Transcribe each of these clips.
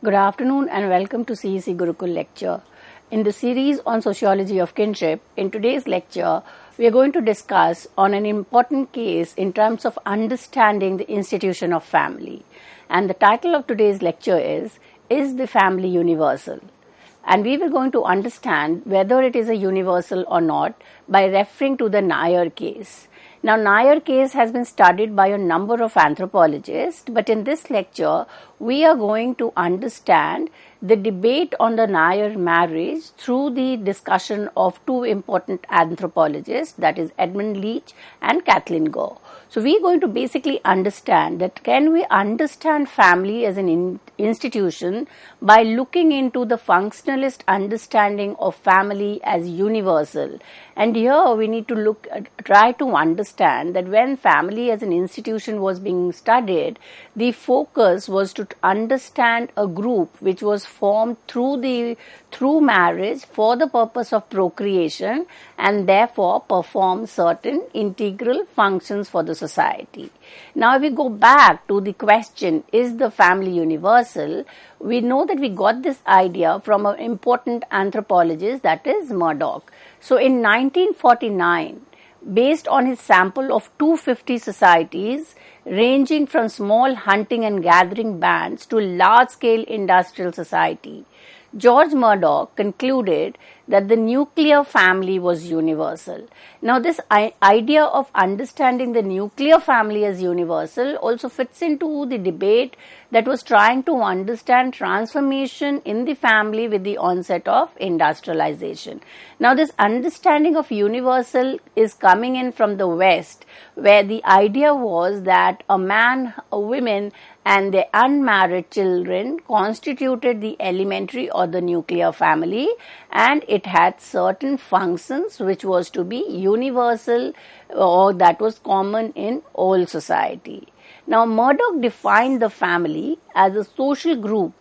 Good afternoon and welcome to CEC Gurukul lecture. In the series on sociology of kinship, in today's lecture, we are going to discuss on an important case in terms of understanding the institution of family. And the title of today's lecture is the family universal? And we were going to understand whether it is a universal or not by referring to the Nayar case. Now, Nayar case has been studied by a number of anthropologists, but in this lecture, we are going to understand the debate on the Nair marriage through the discussion of two important anthropologists, that is Edmund Leach and Kathleen Gore. So, we are going to basically understand that can we understand family as an institution by looking into the functionalist understanding of family as universal. And here we need to try to understand that when family as an institution was being studied, the focus was to understand a group which was formed through marriage for the purpose of procreation and therefore perform certain integral functions for the society. Now, if we go back to the question, is the family universal? We know that we got this idea from an important anthropologist, that is Murdoch. So, in 1949, based on his sample of 250 societies ranging from small hunting and gathering bands to large-scale industrial society, George Murdoch concluded that the nuclear family was universal. Now, this idea of understanding the nuclear family as universal also fits into the debate that was trying to understand transformation in the family with the onset of industrialization. Now, this understanding of universal is coming in from the West, where the idea was that a man, a woman, and their unmarried children constituted the elementary or the nuclear family, and it had certain functions which was to be universal or that was common in all society. Now, Murdoch defined the family as a social group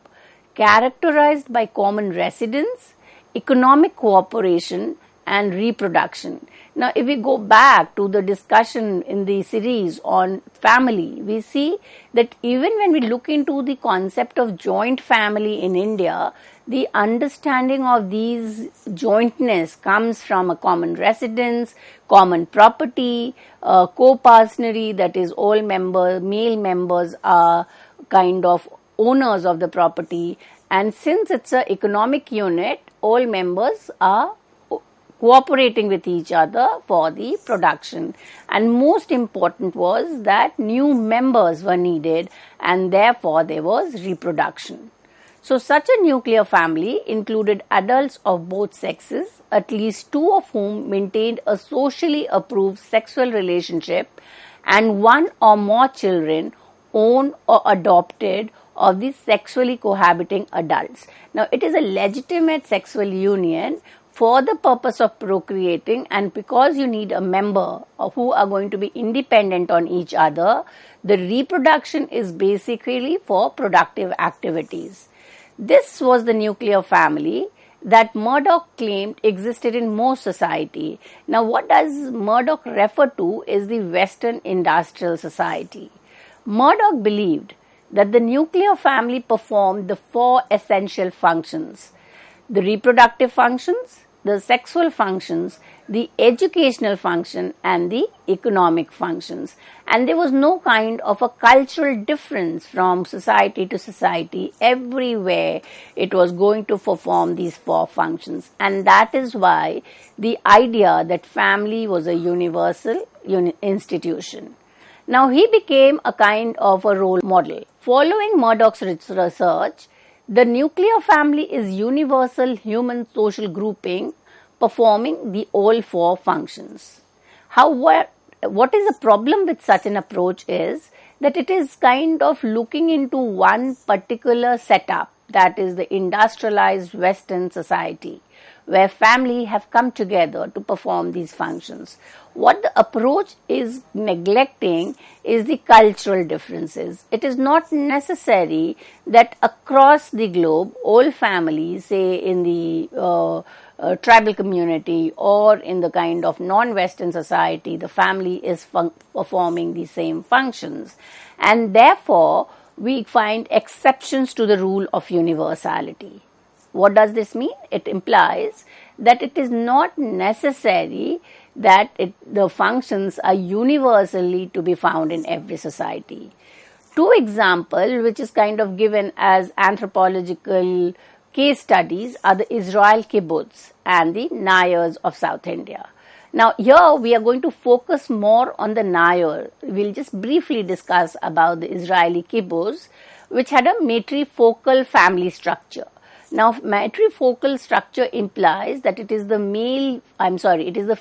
characterized by common residence, economic cooperation, and reproduction. Now, if we go back to the discussion in the series on family, we see that even when we look into the concept of joint family in India, the understanding of these jointness comes from a common residence, common property, co-partnery, that is all male members are kind of owners of the property, and since it's an economic unit, all members are cooperating with each other for the production. And most important was that new members were needed and therefore there was reproduction. So, such a nuclear family included adults of both sexes, at least two of whom maintained a socially approved sexual relationship, and one or more children owned or adopted of the sexually cohabiting adults. Now, it is a legitimate sexual union for the purpose of procreating, and because you need a member who are going to be independent on each other, the reproduction is basically for productive activities. This was the nuclear family that Murdoch claimed existed in most society. Now, what does Murdoch refer to is the Western industrial society. Murdoch believed that the nuclear family performed the four essential functions: the reproductive functions, the sexual functions, the educational function, and the economic functions. And there was no kind of a cultural difference from society to society. Everywhere it was going to perform these four functions. And that is why the idea that family was a universal institution. Now, he became a kind of a role model. Following Murdoch's research, the nuclear family is universal human social grouping performing the all four functions. However, what is the problem with such an approach is that it is kind of looking into one particular setup, that is the industrialized Western society, where family have come together to perform these functions. What the approach is neglecting is the cultural differences. It is not necessary that across the globe, all families, say in the tribal community or in the kind of non-Western society, the family is performing the same functions. And therefore, we find exceptions to the rule of universality. What does this mean? It implies that it is not necessary that the functions are universally to be found in every society. Two examples, which is kind of given as anthropological case studies, are the Israel kibbutz and the Nayars of South India. Now, here we are going to focus more on the Nair. We'll just briefly discuss about the Israeli kibbutz, which had a matrifocal family structure. Now, matrifocal structure implies that it is the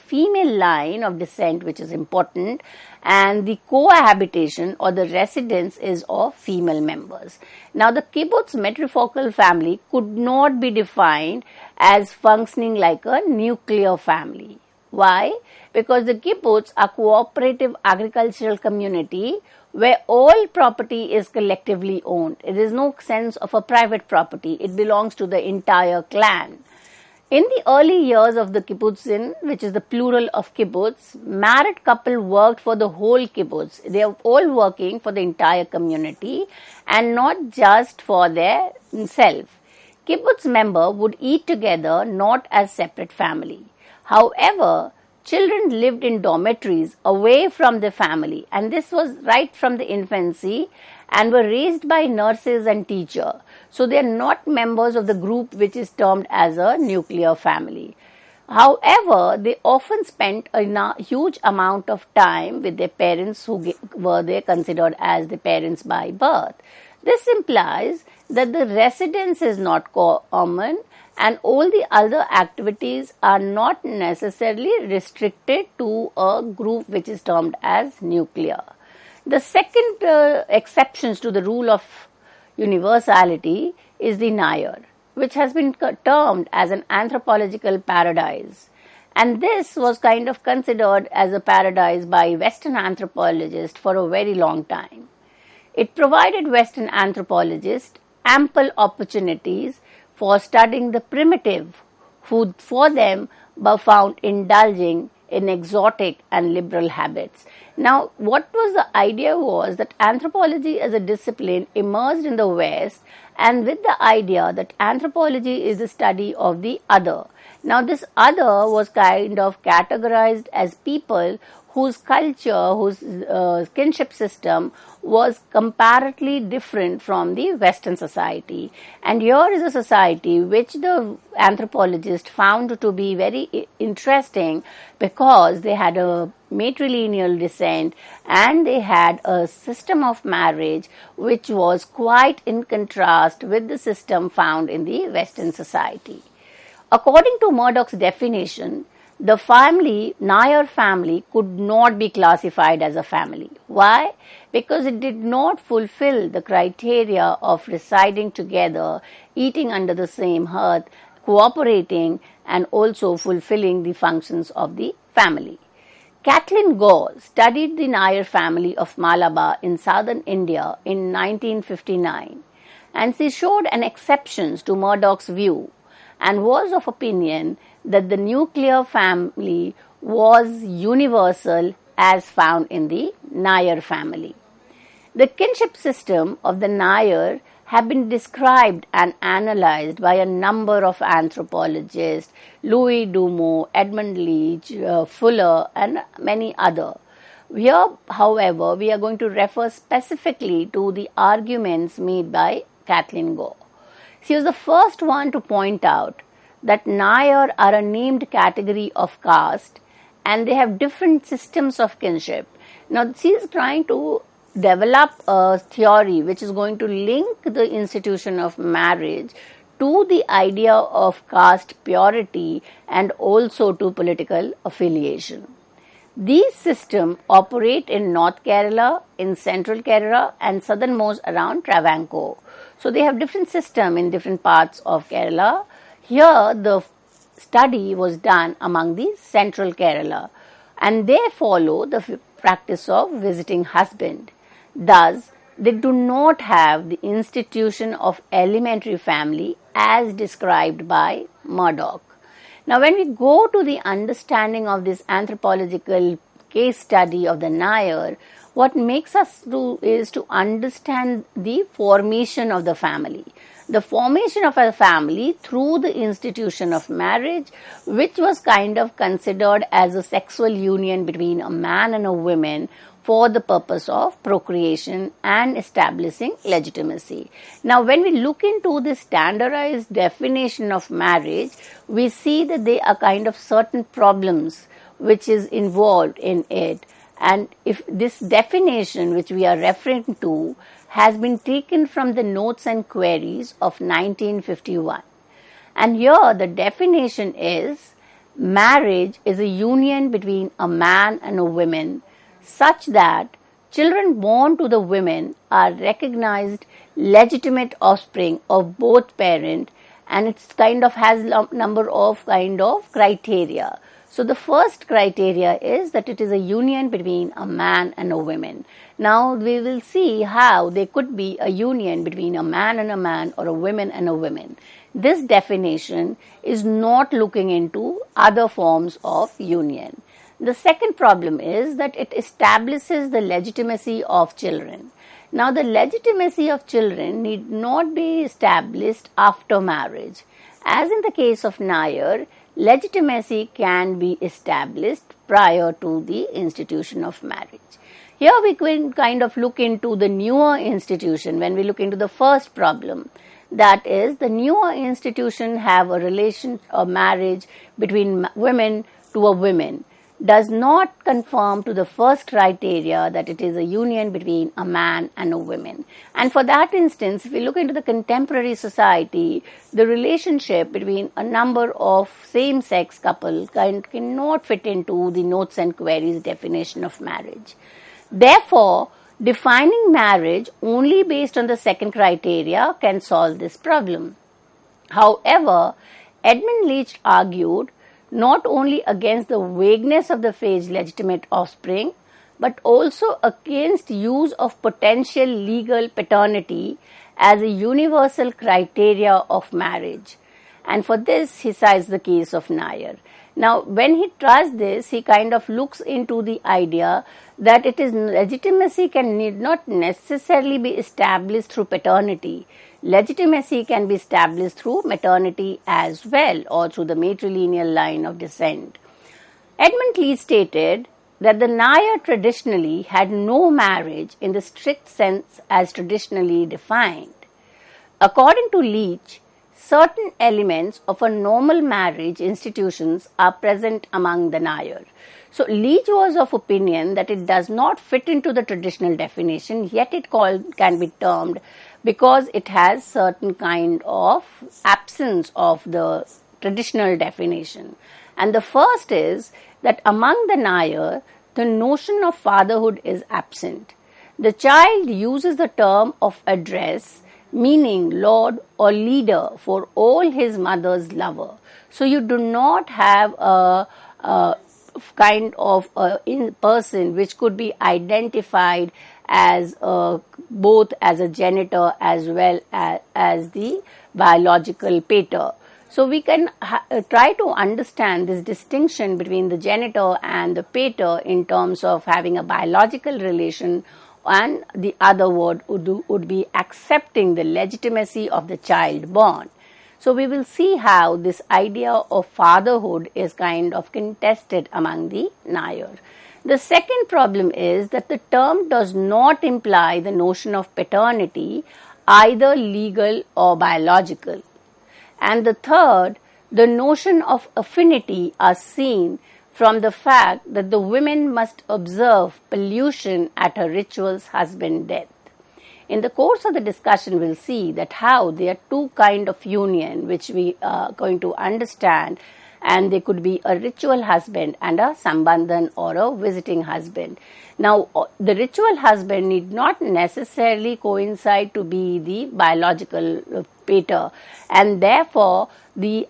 female line of descent which is important, and the cohabitation or the residence is of female members. Now, the kibbutz matrifocal family could not be defined as functioning like a nuclear family. Why? Because the kibbutz are cooperative agricultural community where all property is collectively owned. There is no sense of a private property. It belongs to the entire clan. In the early years of the kibbutzin, which is the plural of kibbutz, married couple worked for the whole kibbutz. They are all working for the entire community and not just for their self. Kibbutz member would eat together, not as separate family. However, children lived in dormitories away from the family, and this was right from the infancy, and were raised by nurses and teachers. So they are not members of the group which is termed as a nuclear family. However, they often spent a huge amount of time with their parents who were they considered as the parents by birth. This implies that the residence is not common, and all the other activities are not necessarily restricted to a group which is termed as nuclear. The second exceptions to the rule of universality is the Nair, which has been termed as an anthropological paradise. And this was kind of considered as a paradise by Western anthropologists for a very long time. It provided Western anthropologists ample opportunities for studying the primitive, who for them were found indulging in exotic and liberal habits. Now, what was the idea was that anthropology as a discipline emerged in the West, and with the idea that anthropology is the study of the other. Now, this other was kind of categorized as people whose culture, whose kinship system was comparatively different from the Western society. And here is a society which the anthropologist found to be very interesting because they had a matrilineal descent and they had a system of marriage which was quite in contrast with the system found in the Western society. According to Murdoch's definition, the family, Nayar family, could not be classified as a family. Why? Because it did not fulfill the criteria of residing together, eating under the same hearth, cooperating, and also fulfilling the functions of the family. Kathleen Gore studied the Nair family of Malabar in southern India in 1959, and she showed an exception to Murdoch's view and was of opinion that the nuclear family was universal as found in the Nair family. The kinship system of the Nair have been described and analyzed by a number of anthropologists, Louis Dumont, Edmund Leach, Fuller, and many others. Here, however, we are going to refer specifically to the arguments made by Kathleen Gore. She was the first one to point out that Nair are a named category of caste and they have different systems of kinship. Now, she is trying to develop a theory which is going to link the institution of marriage to the idea of caste purity and also to political affiliation. These systems operate in North Kerala, in Central Kerala, and southernmost around Travancore. So they have different systems in different parts of Kerala. Here, the study was done among the Central Kerala, and they follow the practice of visiting husband. Thus, they do not have the institution of elementary family as described by Murdoch. Now, when we go to the understanding of this anthropological case study of the Nair, what makes us do is to understand the formation of the family. The formation of a family through the institution of marriage, which was kind of considered as a sexual union between a man and a woman for the purpose of procreation and establishing legitimacy. Now, when we look into the standardized definition of marriage, we see that there are kind of certain problems which is involved in it. And if this definition which we are referring to has been taken from the notes and queries of 1951. And here the definition is, marriage is a union between a man and a woman such that children born to the women are recognized legitimate offspring of both parent, and it's kind of has number of kind of criteria. So the first criteria is that it is a union between a man and a woman. Now we will see how there could be a union between a man or a woman and a woman. This definition is not looking into other forms of union. The second problem is that it establishes the legitimacy of children. Now the legitimacy of children need not be established after marriage. As in the case of Nair, legitimacy can be established prior to the institution of marriage. Here we can kind of look into the newer institution when we look into the first problem. That is, the newer institution have a relation or marriage between women to a woman, does not conform to the first criteria that it is a union between a man and a woman. And for that instance, if we look into the contemporary society, the relationship between a number of same-sex couples cannot fit into the notes and queries definition of marriage. Therefore, defining marriage only based on the second criteria can solve this problem. However, Edmund Leach argued not only against the vagueness of the phrase legitimate offspring, but also against use of potential legal paternity as a universal criteria of marriage. And for this, he cites the case of Nair. Now, when he tries this, he kind of looks into the idea that it is legitimacy need not necessarily be established through paternity. Legitimacy can be established through maternity as well, or through the matrilineal line of descent. Edmund Leach stated that the Nair traditionally had no marriage in the strict sense as traditionally defined. According to Leach, certain elements of a normal marriage institutions are present among the Nair. So Leach was of opinion that it does not fit into the traditional definition, yet it can be termed because it has certain kind of absence of the traditional definition. And the first is that among the Nair, the notion of fatherhood is absent. The child uses the term of address, meaning lord or leader, for all his mother's lover. So you do not have a kind of a person which could be identified as both as a genitor as well as the biological pater. So we can try to understand this distinction between the genitor and the pater in terms of having a biological relation, and the other word would be accepting the legitimacy of the child born. So we will see how this idea of fatherhood is kind of contested among the Nair. The second problem is that the term does not imply the notion of paternity, either legal or biological. And the third, the notion of affinity are seen from the fact that the women must observe pollution at her ritual's husband's death. In the course of the discussion, we'll see that how there are two kinds of union which we are going to understand, and they could be a ritual husband and a sambandhan or a visiting husband. Now, the ritual husband need not necessarily coincide to be the biological pater, and therefore the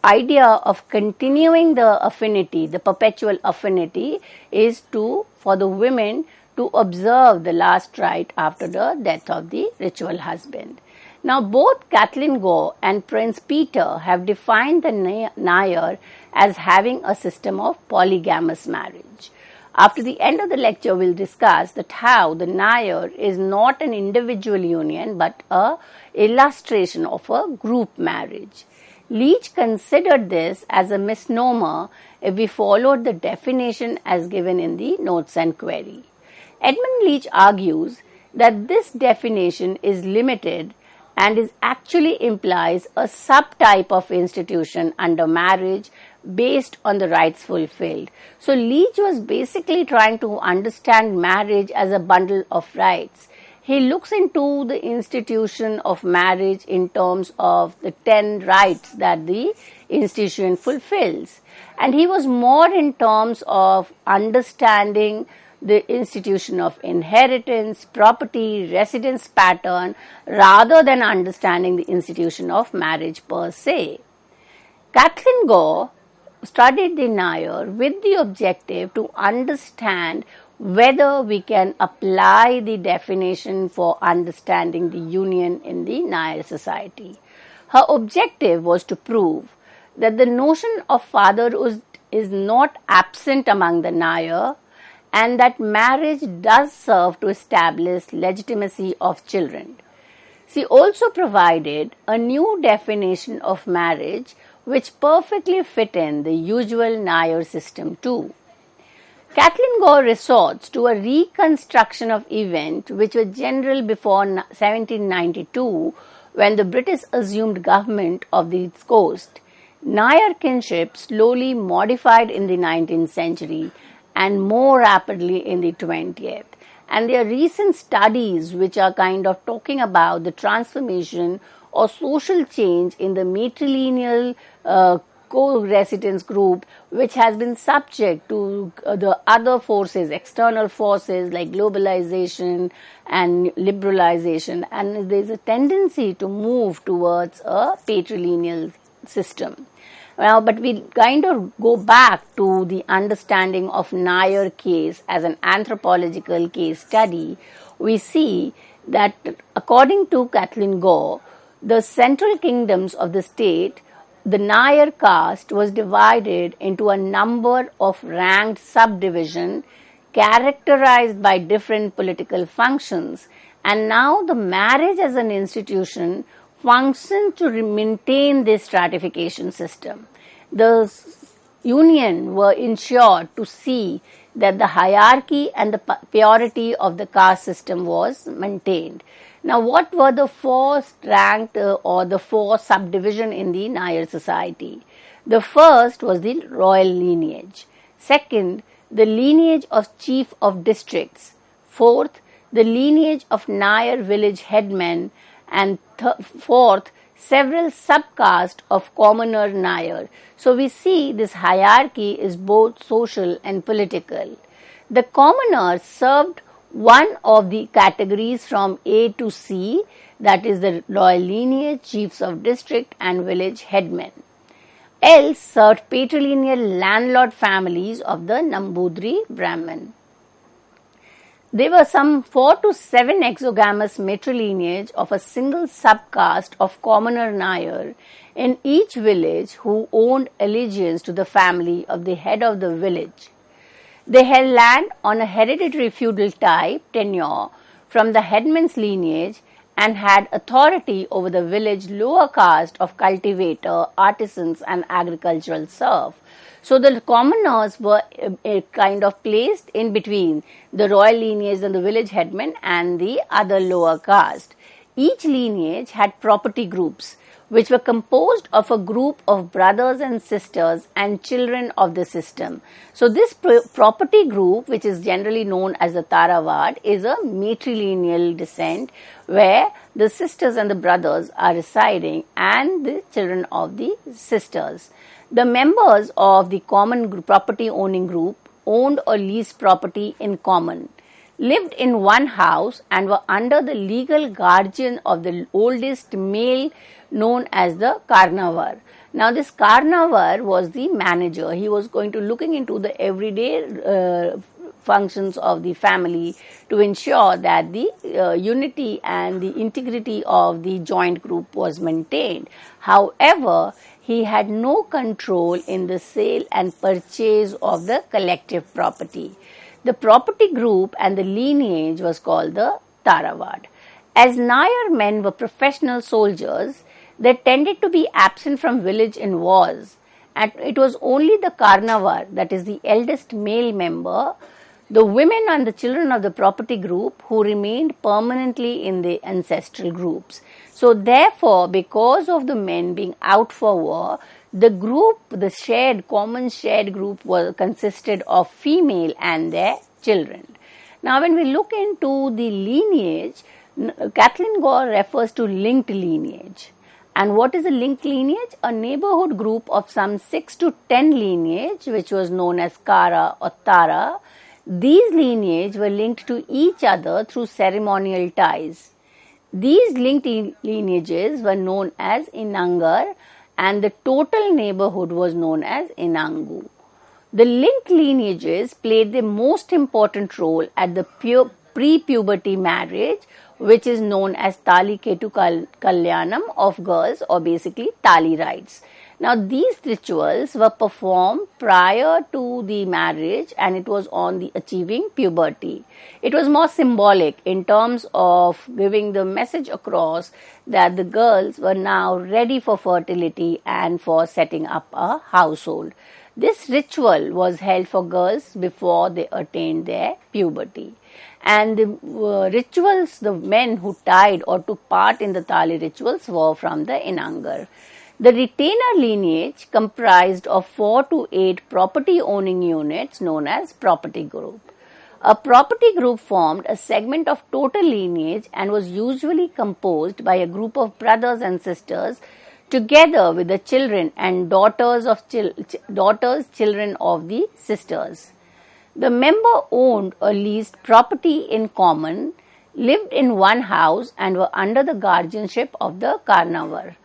idea of continuing the affinity, the perpetual affinity, is for the women to observe the last rite after the death of the ritual husband. Now, both Kathleen Gore and Prince Peter have defined the Nair as having a system of polygamous marriage. After the end of the lecture, we'll discuss that how the Nair is not an individual union but a illustration of a group marriage. Leach considered this as a misnomer if we followed the definition as given in the notes and query. Edmund Leach argues that this definition is limited and is actually implies a subtype of institution under marriage based on the rights fulfilled. So Leach was basically trying to understand marriage as a bundle of rights. He looks into the institution of marriage in terms of the 10 rights that the institution fulfills. And he was more in terms of understanding the institution of inheritance, property, residence pattern, rather than understanding the institution of marriage per se. Kathleen Gore studied the Nair with the objective to understand whether we can apply the definition for understanding the union in the Nair society. Her objective was to prove that the notion of fatherhood is not absent among the Nair, and that marriage does serve to establish legitimacy of children. She also provided a new definition of marriage which perfectly fit in the usual Nair system too. Kathleen Gore resorts to a reconstruction of events which were general before 1792 when the British assumed government of the coast. Nayar kinship slowly modified in the 19th century and more rapidly in the 20th. And there are recent studies which are kind of talking about the transformation or social change in the matrilineal co-residence group, which has been subject to the other forces, external forces like globalization and liberalization, and there is a tendency to move towards a patrilineal system. Now, but we kind of go back to the understanding of Nayar Case as an anthropological case study. We see that according to Kathleen Gore, the central kingdoms of the state, the Nayar caste was divided into a number of ranked subdivisions characterized by different political functions, and now the marriage as an institution functions to maintain this stratification system. The union were ensured to see that the hierarchy and the purity of the caste system was maintained. Now, what were the first ranked or the four subdivisions in the Nair society? The first was the royal lineage. Second, the lineage of chief of districts. Fourth, the lineage of Nair village headmen. And fourth, several subcastes of commoner Nair. So we see this hierarchy is both social and political. The commoners served one of the categories from A to C, that is the royal lineage, chiefs of district and village headmen. Else served patrilineal landlord families of the Nambudri Brahmin. There were some 4 to 7 exogamous matrilineage of a single subcaste of commoner Nair in each village who owned allegiance to the family of the head of the village. They held land on a hereditary feudal type tenure from the headman's lineage and had authority over the village lower caste of cultivator, artisans and agricultural serf. So the commoners were kind of placed in between the royal lineage and the village headman and the other lower caste. Each lineage had property groups which were composed of a group of brothers and sisters and children of the system. So this property group, which is generally known as the Taravad, is a matrilineal descent where the sisters and the brothers are residing and the children of the sisters. The members of the common property owning group owned or leased property in common, lived in one house and were under the legal guardian of the oldest male known as the Karnavar. Now this Karnavar was the manager. He was going to looking into the everyday functions of the family to ensure that the unity and the integrity of the joint group was maintained. However, he had no control in the sale and purchase of the collective property. The property group and the lineage was called the Tarawad. As Nayar men were professional soldiers, they tended to be absent from village in wars, and it was only the Karnavar, that is the eldest male member, the women and the children of the property group who remained permanently in the ancestral groups. So therefore, because of the men being out for war, the group, the common shared group consisted of female and their children. Now when we look into the lineage, Kathleen Gore refers to linked lineage. And what is a linked lineage? A neighborhood group of some 6 to 10 lineage, which was known as Kara or Tara. These lineage were linked to each other through ceremonial ties. These linked lineages were known as Inangar, and the total neighborhood was known as Inangu. The linked lineages played the most important role at the pre-puberty marriage, which is known as Tali Ketu Kalyanam of girls, or basically Tali rites. Now these rituals were performed prior to the marriage, and it was on the achieving puberty. It was more symbolic in terms of giving the message across that the girls were now ready for fertility and for setting up a household. This ritual was held for girls before they attained their puberty. And the rituals, the men who tied or took part in the Tali rituals were from the Inangar. The retainer lineage comprised of 4 to 8 property owning units known as property group. A property group formed a segment of total lineage and was usually composed by a group of brothers and sisters together with the children and children of the sisters. The member owned or leased property in common, lived in one house, and were under the guardianship of the Karnavar.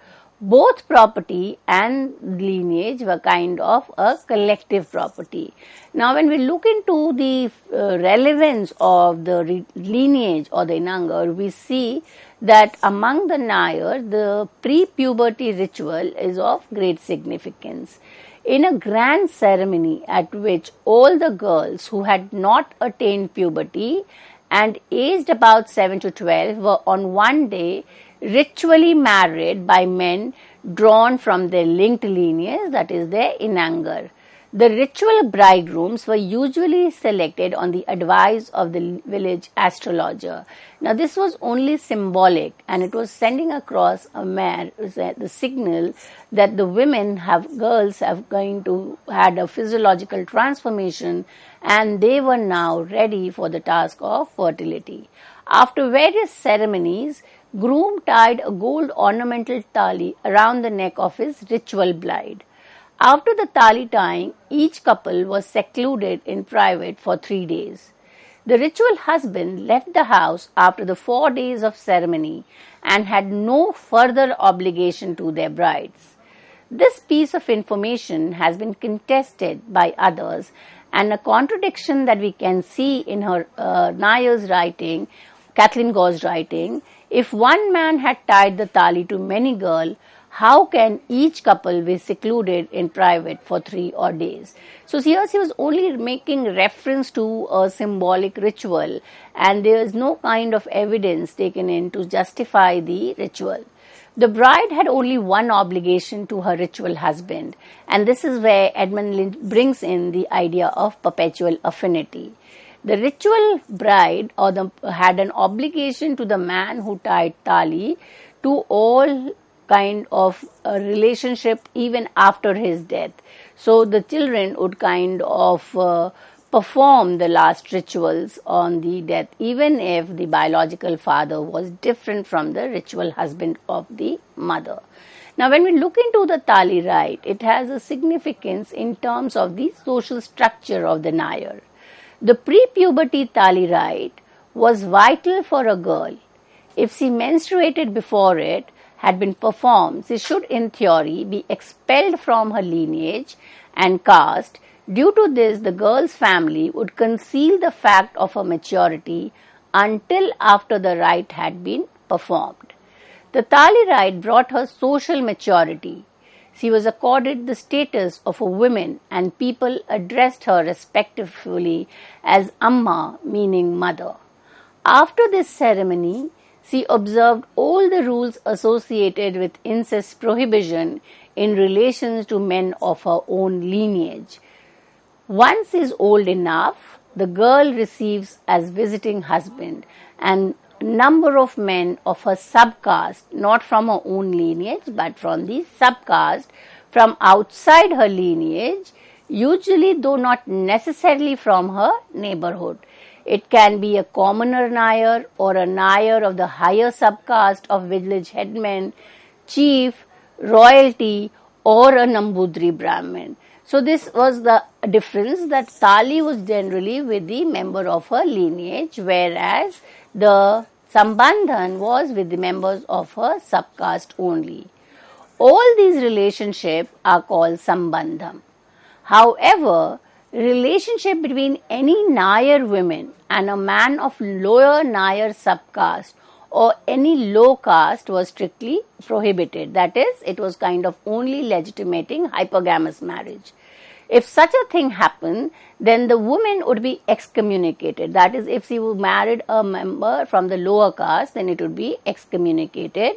Both property and lineage were kind of a collective property. Now when we look into the relevance of the lineage or the Inangar, we see that among the Nair, the pre-puberty ritual is of great significance. In a grand ceremony at which all the girls who had not attained puberty and aged about 7 to 12 were on one day ritually married by men drawn from their linked lineage, that is their Inangar. The ritual bridegrooms were usually selected on the advice of the village astrologer. Now this was only symbolic, and it was sending across the signal that the girls have going to had a physiological transformation, and they were now ready for the task of fertility. After various ceremonies, groom tied a gold ornamental tali around the neck of his ritual bride. After the tali tying, each couple was secluded in private for 3 days. The ritual husband left the house after the 4 days of ceremony and had no further obligation to their brides. This piece of information has been contested by others, and a contradiction that we can see in her Nayar's writing, Kathleen Gore's writing. If one man had tied the tali to many girls, how can each couple be secluded in private for 3 odd days? So here she was only making reference to a symbolic ritual, and there is no kind of evidence taken in to justify the ritual. The bride had only one obligation to her ritual husband, and this is where Edmund Lynch brings in the idea of perpetual affinity. The ritual bride had an obligation to the man who tied tali to all kind of a relationship even after his death. So the children would kind of perform the last rituals on the death, even if the biological father was different from the ritual husband of the mother. Now when we look into the Tali rite, it has a significance in terms of the social structure of the Nair. The pre-puberty Tali rite was vital for a girl. If she menstruated before it had been performed, she should in theory be expelled from her lineage and caste. Due to this, the girl's family would conceal the fact of her maturity until after the rite had been performed. The Tali rite brought her social maturity. She was accorded the status of a woman, and people addressed her respectively as Amma, meaning mother. After this ceremony, she observed all the rules associated with incest prohibition in relation to men of her own lineage. Once is old enough, the girl receives as visiting husband and number of men of her subcaste, not from her own lineage but from the subcaste from outside her lineage, usually though not necessarily from her neighborhood. It can be a commoner Nair or a Nair of the higher subcaste of village headmen, chief, royalty, or a Nambudri Brahmin. So this was the difference, that Tali was generally with the member of her lineage, whereas the Sambandhan was with the members of her subcaste only. All these relationships are called Sambandham. However, relationship between any Nair woman and a man of lower Nair subcaste or any low caste was strictly prohibited. That is, it was kind of only legitimating hypergamous marriage. If such a thing happened, then the woman would be excommunicated. That is, if she married a member from the lower caste, then it would be excommunicated.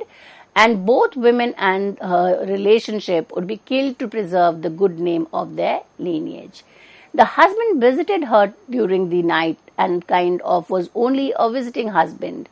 And both women and her relationship would be killed to preserve the good name of their lineage. The husband visited her during the night and kind of was only a visiting husband.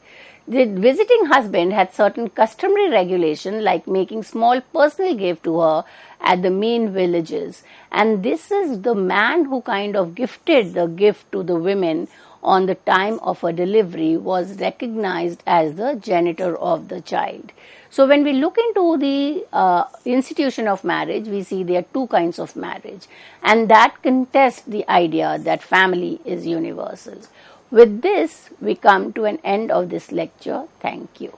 The visiting husband had certain customary regulation, like making small personal gift to her at the main villages, and this is the man who kind of gifted the gift to the women on the time of her delivery was recognized as the genitor of the child. So when we look into the institution of marriage, we see there are two kinds of marriage, and that contest the idea that family is universal. With this, we come to an end of this lecture. Thank you.